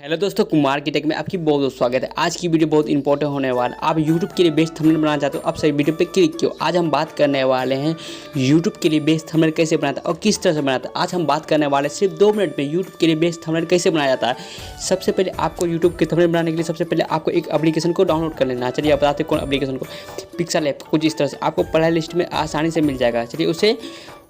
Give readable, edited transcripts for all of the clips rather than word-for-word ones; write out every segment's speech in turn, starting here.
Hello दोस्तों, कुमार की take में आपकी बहुत बहुत स्वागत है। आज की वीडियो बहुत इंपॉर्टेंट होने वाला है। आप YouTube के लिए बेस्ट थंबनेल बनाना चाहते हो, आप सही वीडियो पे क्लिक किया। आज हम बात करने वाले हैं YouTube के लिए बेस्ट थंबनेल कैसे बनाता है और किस तरह से बनाता है। आज हम बात करने वाले हैं सिर्फ 2 मिनट में YouTube के लिए बेस्ट थंबनेल कैसे बनाया जाता है। सबसे पहले आपको YouTube के थंबनेल बनाने के लिए सबसे पहले आपको एक एप्लीकेशन को डाउनलोड कर लेना है। चलिए आप बताते हैं कौन एप्लीकेशन को। पिक्सल ऐप कुछ इस तरह से आपको प्ले लिस्ट में आसानी से मिल जाएगा। चलिए उसे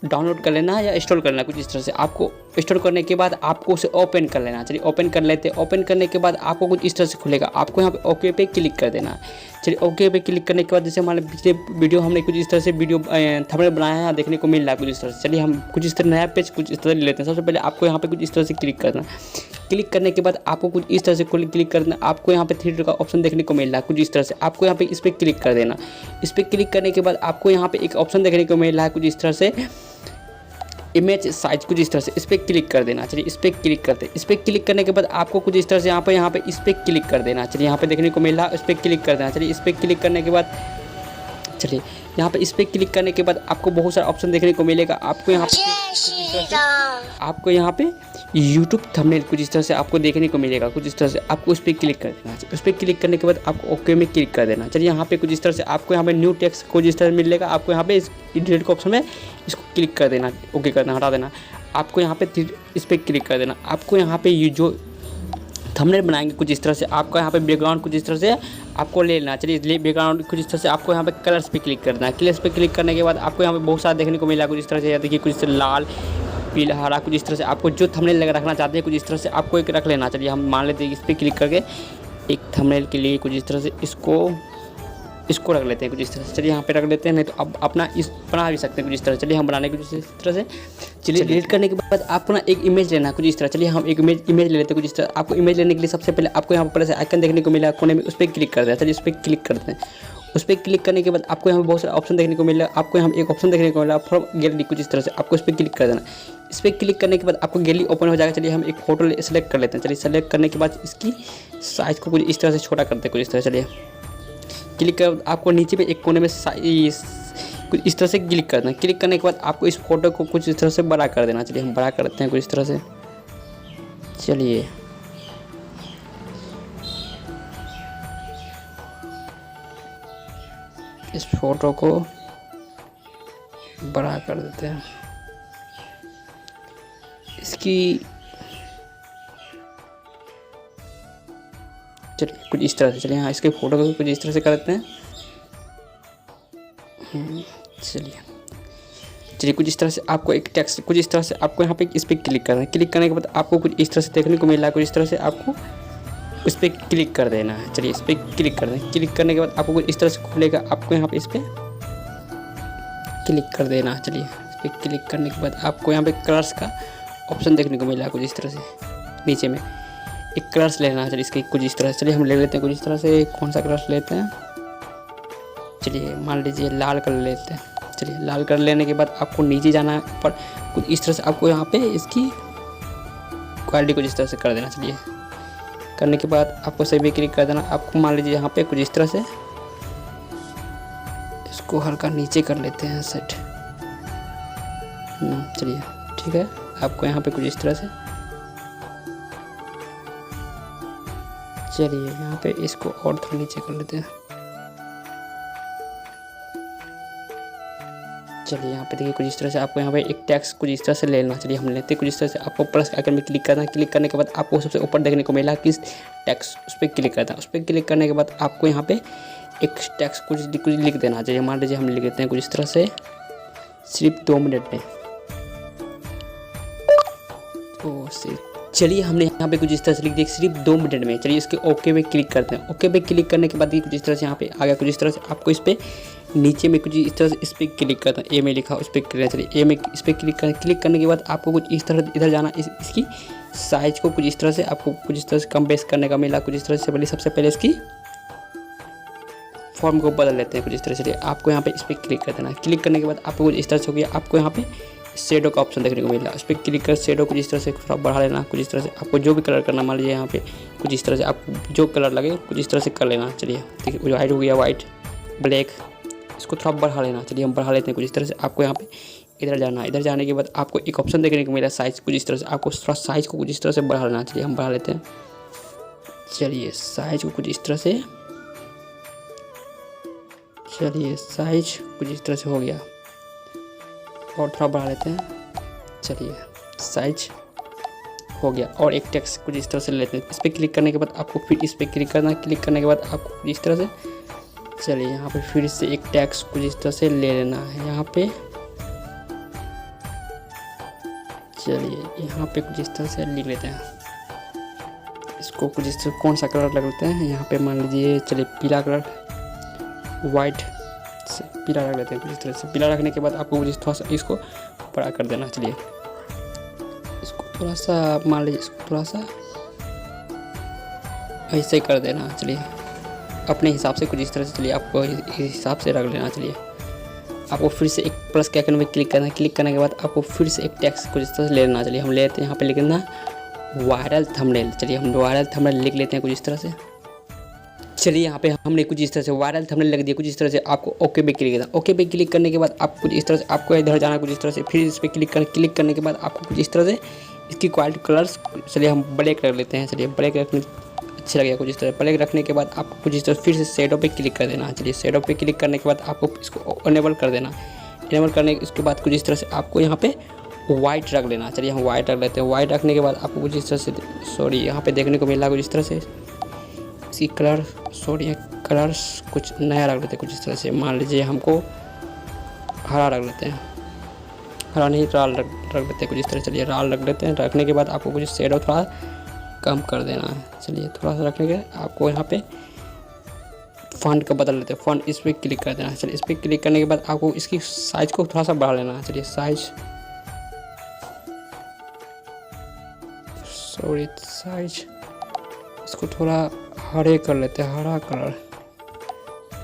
डाउनलोड कर लेना या इंस्टॉल कर लेना कुछ इस तरह से। आपको इंस्टॉल करने के बाद आपको उसे ओपन कर लेना। चलिए ओपन कर लेते हैं। ओपन करने के बाद आपको कुछ इस तरह से खुलेगा। आपको यहाँ पे ओके पे क्लिक कर देना है। चलिए ओके पे क्लिक करने के बाद जैसे हमारे पिछले वीडियो हमने कुछ इस तरह से वीडियो थंबनेल बनाया है, देखने को मिल रहा है कुछ इस तरह से। चलिए हम कुछ इस तरह नया पेज कुछ इस तरह ले लेते हैं। सबसे पहले आपको यहाँ पे कुछ इस तरह से क्लिक करना। क्लिक करने के बाद आपको कुछ इस तरह से क्लिक करना। आपको यहाँ पे 3 का ऑप्शन देखने को मिल रहा है कुछ इस तरह से। आपको यहाँ पे इस पर क्लिक कर देना। इस पर क्लिक करने के बाद आपको यहाँ पे एक ऑप्शन देखने को मिल रहा है कुछ इस तरह से, इमेज साइज कुछ इस तरह से। इस पर क्लिक कर देना। चलिए इस पर क्लिक करते हैं। इस पर क्लिक करने के बाद आपको कुछ इस तरह से यहाँ पे इस पर क्लिक कर देना। चलिए यहाँ पे देखने को मिल रहा है, इस पर क्लिक कर देना। चलिए इस पर क्लिक करने के बाद चलिए यहाँ पे इस पर क्लिक करने के बाद आपको बहुत सारा ऑप्शन देखने को मिलेगा। आपको यहाँ पे YouTube थंबनेल कुछ इस तरह से आपको देखने को मिलेगा कुछ इस तरह से। आपको उस पर क्लिक कर देना। उस पर क्लिक करने के बाद आपको ओके में क्लिक कर देना। चलिए यहाँ पे कुछ इस तरह से आपको यहाँ पे न्यू टेक्स्ट कुछ इस तरह से मिलेगा। आपको यहाँ पे इस एडिट के ऑप्शन में इसको क्लिक कर देना, ओके करना, हटा देना। आपको यहाँ पे इस पर क्लिक कर देना। आपको यहाँ पे ये जो थंबनेल बनाएंगे कुछ इस तरह से, आपका यहाँ पे बैकग्राउंड कुछ इस तरह से आपको ले लेना। चलिए बैकग्राउंड कुछ इस तरह से आपको यहाँ पे कलर्स पे क्लिक करना है। कलर्स पे क्लिक करने के बाद आपको यहाँ पे बहुत सारा देखने को मिला कुछ इस तरह से। देखिए कुछ इस तरह लाल, पीला, हरा कुछ इस तरह से। आपको जो थंबनेल लगा रखना चाहते हैं कुछ इस तरह से आपको एक रख लेना। चलिए हम मान लेते हैं इस पर क्लिक करके एक थंबनेल के लिए कुछ इस तरह से इसको रख लेते हैं कुछ इस तरह से। चलिए यहाँ पे रख लेते हैं, नहीं तो अब अपना इस बना भी सकते हैं कुछ इस तरह। चलिए हम बनाने कुछ इस तरह से। चलिए डिलीट करने के बाद आपको ना एक इमेज लेना है कुछ इस तरह। चलिए हम एक इमेज ले लेते हैं कुछ इस तरह। आपको इमेज लेने के लिए सबसे पहले आपको यहाँ पर आइकन देखने को मिला कोने में, उस पर क्लिक करते हैं। चलिए उस पर क्लिक करते हैं। उस पर क्लिक करने के बाद आपको यहाँ पे बहुत सारे ऑप्शन देखने को मिला। आपको यहाँ एक ऑप्शन देखने को मिला फ्रॉम गैलरी कुछ इस तरह से। आपको इस पर क्लिक कर देना। इस पर क्लिक करने के बाद आपको गैलरी ओपन हो जाएगा। चलिए हम एक फोटो सेलेक्ट कर लेते हैं। चलिए सेलेक्ट करने के बाद इसकी साइज़ को कुछ इस तरह से छोटा करते हैं कुछ इस तरह। चलिए क्लिक कर आपको नीचे पे एक कोने में कुछ इस तरह से क्लिक करना है। क्लिक करने के बाद आपको इस फोटो को कुछ इस तरह से बड़ा कर देना। चलिए हम बड़ा करते हैं कुछ इस तरह से। चलिए इस फोटो को बड़ा कर देते हैं। इसकी चलिए कुछ इस तरह से। चलिए हाँ इसके फोटो को कुछ इस तरह से कर देते हैं। चलिए कुछ इस तरह से आपको एक टेक्स्ट कुछ इस तरह से आपको यहाँ पे इस पर क्लिक करना है। क्लिक करने के बाद आपको कुछ इस तरह से देखने को मिल रहा है कुछ इस तरह से। आपको उस पर क्लिक कर देना है। चलिए इस पर क्लिक कर दें। क्लिक करने के बाद आपको कुछ इस तरह से खुलेगा। आपको यहाँ पे इस पर क्लिक कर देना। चलिए इस पर क्लिक करने के बाद आपको यहाँ पे कलर्स का ऑप्शन देखने को मिला कुछ इस तरह से। नीचे में एक कलर्स लेना है। चलिए इसके कुछ इस तरह से। चलिए हम ले लेते हैं कुछ इस तरह से। कौन सा कलर्स लेते हैं? चलिए मान लीजिए लाल कलर लेते हैं। चलिए लाल कलर लेने के बाद आपको नीचे जाना है ऊपर कुछ इस तरह से। आपको यहाँ पे इसकी क्वालिटी कुछ इस तरह से कर देना। चलिए करने के बाद आपको सही पे क्लिक कर देना। आपको मान लीजिए यहाँ पे कुछ इस तरह से इसको हल्का नीचे कर लेते हैं सेट। चलिए ठीक है। आपको यहाँ पे कुछ इस तरह से। चलिए यहाँ पे इसको और थोड़ा नीचे कर लेते हैं। चलिए यहाँ पे देखिए कुछ इस तरह से आपको यहाँ पे एक टेक्स्ट कुछ इस तरह से लेना। चलिए हम लेते हैं कुछ इस तरह से। आपको प्लस आइकन में क्लिक करना। क्लिक करने के बाद आपको सबसे ऊपर देखने को मिला किस टेक्स्ट, उस पर क्लिक करना। उस पर क्लिक करने के बाद आपको यहाँ पे एक टेक्स्ट कुछ लिख देना। चलिए मान लीजिए हम लिख देते हैं कुछ इस तरह से, सिर्फ 2 मिनट में। तो चलिए हमने यहाँ पे कुछ इस तरह से लिख दिया सिर्फ 2 मिनट में। चलिए इसके ओके पे क्लिक करते हैं। ओके पे क्लिक करने के बाद कुछ इस तरह से यहाँ पे आ गया कुछ इस तरह से। आपको इस पर नीचे में कुछ इस तरह से इस पर क्लिक करना है। ए में लिखा उस पर क्लिक। चलिए ए में इस पर क्लिक करना। क्लिक करने के बाद आपको कुछ इस तरह इधर जाना। इसकी साइज को कुछ इस तरह से आपको कुछ इस तरह से कम बेस करने का मिला कुछ इस तरह से। पहले सबसे पहले इसकी फॉर्म को बदल लेते हैं कुछ इस तरह से। आपको यहाँ पे इस पर क्लिक कर देना। क्लिक करने के बाद आपको कुछ इस तरह से हो गया। आपको यहाँ पे शेडो का ऑप्शन देखने को मिल रहा है। उस पर क्लिक कर शेडो कुछ इस तरह से थोड़ा बढ़ा लेना कुछ इस तरह से। आपको जो भी कलर करना मान लीजिए यहाँ पे कुछ इस तरह से आपको जो कलर लगे कुछ इस तरह से कर लेना। चलिए देखिए वाइट हो गया, वाइट, ब्लैक, इसको थोड़ा बढ़ा लेना। चलिए हम बढ़ा लेते हैं कुछ इस तरह से। आपको यहाँ पे इधर जाना। इधर जाने के बाद आपको एक ऑप्शन देखने को मिला साइज़ कुछ इस तरह से। आपको थोड़ा साइज़ को कुछ इस तरह से बढ़ा लेना। चलिए हम बढ़ा लेते हैं। चलिए साइज को कुछ इस तरह से, चलिए साइज कुछ इस तरह से हो गया और थोड़ा बढ़ा लेते हैं। चलिए साइज हो गया और एक टेक्स्ट कुछ इस तरह से लेते हैं। इस पर क्लिक करने के बाद आपको फिर इस पर क्लिक करना है। क्लिक करने के बाद आपको कुछ इस तरह से, चलिए यहाँ पे फिर से एक टेक्स्ट कुछ इस तरह से ले लेना है। यहाँ पे चलिए यहाँ पे कुछ इस तरह से लिख लेते हैं। इसको कुछ इस तरह कौन सा कलर लग लेते हैं, यहाँ पे मान लीजिए चलिए पीला कलर, वाइट से पीला रख लेते हैं कुछ इस तरह से। पीला रखने के बाद आपको कुछ थोड़ा सा इसको बड़ा कर देना। चलिए इसको थोड़ा सा मान लीजिए, इसको थोड़ा सा ऐसे कर देना। चलिए अपने हिसाब से कुछ इस तरह से, चलिए आपको इस हिसाब से रख लेना। चलिए आपको फिर से एक प्लस के आइकन में क्लिक करना है। क्लिक करने के बाद आपको फिर से एक टेक्स्ट कुछ इस तरह से ले लेना। चलिए हम ले लेते हैं, यहाँ पे लिख देना वायरल थंबनेल। चलिए हम वायरल थंबनेल लिख लेते हैं कुछ इस तरह से। चलिए यहाँ पे हमने कुछ इस तरह से वायरल थंबनेल लग दिया। कुछ इस तरह से आपको ओके पे क्लिक करना। ओके पे क्लिक करने के बाद आप कुछ इस तरह से, आपको इधर जाना कुछ इस तरह से, फिर इस पर क्लिक करना। क्लिक करने के बाद आपको कुछ इस तरह से इसकी क्वालिटी कलर्स, चलिए हम ब्लैक रख लेते हैं। चलिए ब्लैक रखने अच्छा लगेगा कुछ इस तरह। ब्लैक रखने के बाद आपको कुछ इस तरह फिर से शेडो पे क्लिक कर देना। चलिए शेडो पे क्लिक करने के बाद आपको इसको इनेबल कर देना। इनेबल करने इसके बाद कुछ इस तरह से आपको यहाँ पे वाइट रख लेना। चलिए हम वाइट रख लेते हैं। वाइट रखने के बाद आपको कुछ इस तरह से, सॉरी यहाँ पे देखने को मिला कुछ इस तरह से इसकी कलर, सॉरी कलर्स कुछ नया रख लेते हैं कुछ इस तरह से। मान लीजिए हमको हरा रख लेते हैं, हरा नहीं लाल रख लेते हैं कुछ इस तरह। चलिए लाल रख लेते हैं। रखने के बाद आपको कुछ शेडो थोड़ा कम कर देना है। चलिए थोड़ा सा रखने के आपको यहाँ पे फॉन्ट का बदल लेते हैं। फॉन्ट इस पर क्लिक कर देना है। चलिए इस पर क्लिक करने के बाद आपको इसकी साइज को थोड़ा सा बढ़ा लेना है। चलिए साइज, सॉरी साइज इसको थोड़ा हरे कर लेते हैं, हरा कलर।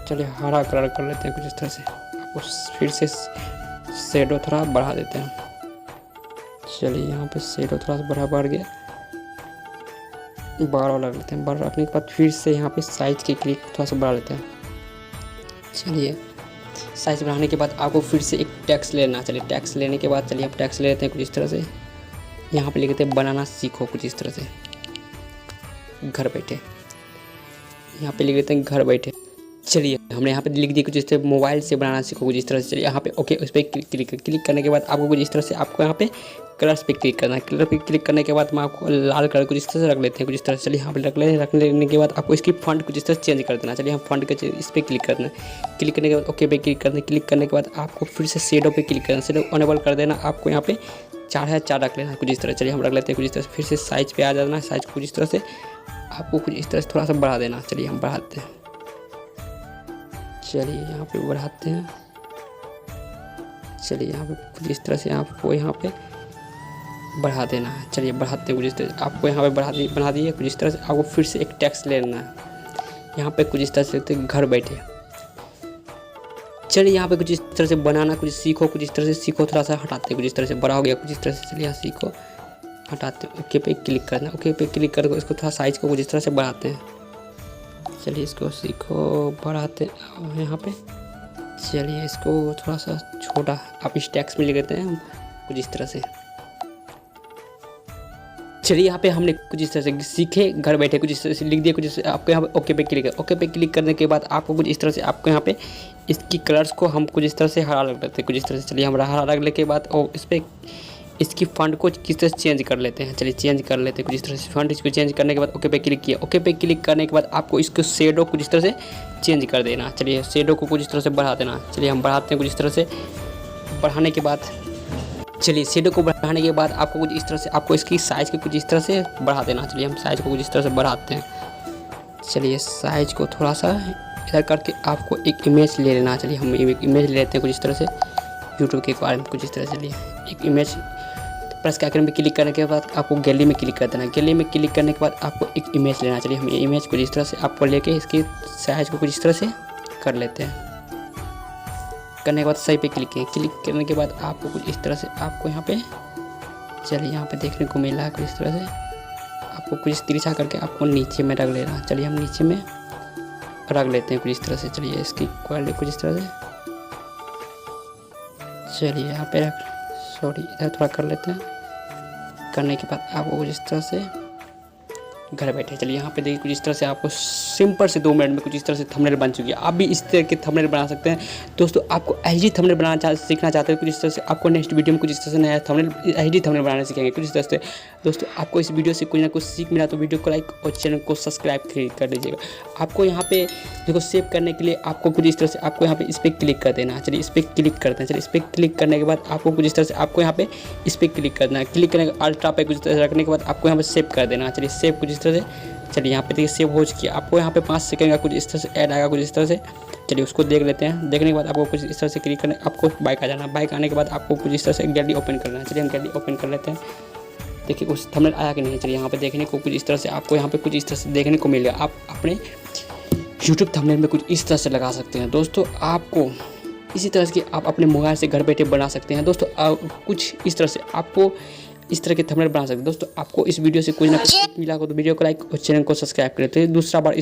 चलिए हरा कलर कर लेते हैं कुछ इस तरह से। आपको फिर से शेडो थोड़ा बढ़ा देते हैं। चलिए यहाँ पे शेडो थोड़ा सा बढ़ गया, 12 लग लेते हैं। 12 रखने के बाद फिर से यहाँ पे साइज के क्लिक थोड़ा सा बढ़ा लेते हैं। चलिए साइज बढ़ाने के बाद आपको फिर से एक टेक्स्ट लेना। चलिए टेक्स्ट लेने के बाद चलिए हम टेक्स्ट ले लेते हैं कुछ इस तरह से। यहाँ पे लिख देते हैं बनाना सीखो कुछ इस तरह से, घर बैठे। यहाँ पे लिख देते हैं घर बैठे। चलिए हमने यहाँ पे लिख दिया कुछ इस तरह मोबाइल से बनाना सीखो कुछ इस तरह से। चलिए यहाँ पे ओके उस पर क्लिक करने के बाद आपको कुछ इस तरह से आपको यहाँ पे कलर्स पे क्लिक करना है। कलर पे क्लिक करने के बाद हम आपको लाल कलर कुछ इस तरह से रख लेते हैं कुछ इस तरह से। चलिए यहाँ पे रख लेने के बाद आपको इसकी फॉन्ट कुछ इस तरह चेंज कर देना। चलिए हम फॉन्ट के इस पर क्लिक करना है। क्लिक करने के बाद ओके पे क्लिक करना है। क्लिक करने के बाद आपको फिर से शेडो पे क्लिक करना, शेडो अनेबल कर देना। आपको यहाँ पे 4 रख लेना कुछ इस तरह। चलिए हम रख लेते हैं कुछ इस तरह से। फिर से साइज पे आ जाना, साइज कुछ इस तरह से आपको कुछ इस तरह से थोड़ा सा बढ़ा देना। चलिए हम बढ़ाते हैं। चलिए यहाँ पे बढ़ाते हैं। चलिए यहाँ पे कुछ इस तरह से आपको यहाँ पे बढ़ा देना है। चलिए बढ़ाते हैं कुछ इस तरह आपको यहाँ पे बना दिए कुछ इस तरह से। आपको फिर से एक टेक्स्ट ले लेना है। यहाँ पे कुछ इस तरह से घर बैठे। चलिए यहाँ पे कुछ इस तरह से बनाना कुछ सीखो कुछ इस तरह से। सीखो थोड़ा सा हटाते हैं कुछ इस तरह से, बड़ा हो गया कुछ इस तरह से। चलिए यहाँ सीखो हटाते हैं। ओके पे क्लिक करना। ओके पे क्लिक करके इसको थोड़ा साइज को कुछ इस तरह से बढ़ाते हैं। चलिए इसको सीखो बढ़ाते हैं यहाँ पे। चलिए इसको थोड़ा सा छोटा आप इस टेक्स्ट में लिख लेते हैं कुछ इस तरह से। चलिए यहाँ पे हमने कुछ इस तरह से सीखे घर बैठे कुछ इस तरह से लिख दिया कुछ इस तरह। आपको यहाँ पे ओके पे क्लिक कर। ओके पे क्लिक करने के बाद आपको कुछ इस तरह से आपको यहाँ पे इसकी कलर्स को हम कुछ इस तरह से हरा रख देते हैं कुछ इस तरह से। चलिए हम हरा रखने के बाद और इस पर इसकी फॉन्ट को किस तरह से चेंज कर लेते हैं। चलिए चेंज कर लेते हैं कुछ इस तरह से फॉन्ट। इसको चेंज करने के बाद ओके पे क्लिक किया। ओके पे क्लिक करने के बाद आपको इसको शेडो कुछ इस तरह से चेंज कर देना। चलिए शेडो को कुछ इस तरह से बढ़ा देना। चलिए हम बढ़ाते हैं कुछ इस तरह से। बढ़ाने के बाद चलिए शेडो को बढ़ाने के बाद आपको कुछ इस तरह से आपको इसकी साइज़ को कुछ इस तरह से बढ़ा देना। चलिए हम साइज़ को कुछ इस तरह से बढ़ाते हैं। चलिए साइज़ को थोड़ा सा इधर करके आपको एक इमेज ले लेना। चलिए हम एक इमेज ले लेते हैं कुछ इस तरह से यूट्यूब के बारे में कुछ इस तरह से। चलिए एक इमेज प्लस के आइकन में क्लिक करने के बाद आपको गैलरी में क्लिक कर देना। गैलरी में क्लिक करने के बाद आपको एक इमेज लेना। चलिए हम ये इमेज कुछ इस तरह से आपको लेके इसकी साइज़ को कुछ इस तरह से कर लेते हैं। करने के बाद सही पे क्लिक किए। क्लिक करने के बाद आपको कुछ इस तरह से आपको यहाँ पे, चलिए यहाँ पे देखने को मिला है कुछ इस तरह से। आपको कुछ तिरछा करके आपको नीचे में रख लेना। चलिए हम नीचे में रख लेते हैं कुछ इस तरह से। चलिए इसकी क्वालिटी कुछ इस तरह से। चलिए यहाँ पे रख, सॉरी इधर थोड़ा कर लेते हैं। करने के बाद आपको कुछ इस तरह से घर बैठे। चलिए यहाँ पे देखिए कुछ इस तरह से आपको सिंपल से 2 मिनट में कुछ इस तरह से थंबनेल बन चुकी है। आप भी इस तरह के थंबनेल बना सकते हैं दोस्तों। आपको एचडी थंबनेल बनाना सीखना चाहते हैं कुछ इस तरह से, आपको नेक्स्ट वीडियो में कुछ इस तरह से नया थंबनेल एचडी थंबनेल बनाना सीखेंगे कुछ इस तरह से। दोस्तों आपको इस वीडियो से कुछ ना कुछ सीख मिला तो वीडियो को लाइक और चैनल को सब्सक्राइब कर लीजिएगा। आपको यहाँ पे देखो सेव करने के लिए आपको कुछ इस तरह से आपको यहाँ पे इस पर क्लिक कर देना है। चलिए इस पर क्लिक करते हैं। चलिए इस पर क्लिक करने के बाद आपको कुछ इस तरह से आपको यहाँ पे इस पर क्लिक करना है। क्लिक करने के अल्ट्रा पे कुछ इस तरह से रखने के बाद आपको यहाँ पे सेव कर देना है। चलिए सेव कुछ इस तरह से। चलिए यहाँ पे देखिए सेव हो चुकी है। आपको यहाँ पे 5 सेकंड का कुछ इस तरह से ऐड आएगा कुछ इस तरह से। चलिए उसको देख लेते हैं। देखने के बाद आपको कुछ इस तरह से क्लिक करना है। आपको बाइक आ जाना है। बाइक आने के बाद आपको कुछ इस तरह से गैलरी ओपन करना है। चलिए हम गैलरी ओपन कर लेते हैं। देखिए उस थंबनेल आया कि नहीं। चलिए यहाँ पे देखने को कुछ इस तरह से आपको यहाँ पे कुछ इस तरह से देखने को मिलेगा। आप अपने यूट्यूब थंबनेल में कुछ इस तरह से लगा सकते हैं दोस्तों। आपको इसी तरह से आप अपने मोबाइल से घर बैठे बना सकते हैं दोस्तों। कुछ इस तरह से आपको इस तरह के थंबनेल बना सकते हैं दोस्तों। आपको इस वीडियो से कुछ ना कुछ मिला हो तो वीडियो को लाइक और चैनल को सब्सक्राइब करें। तो दूसरा बार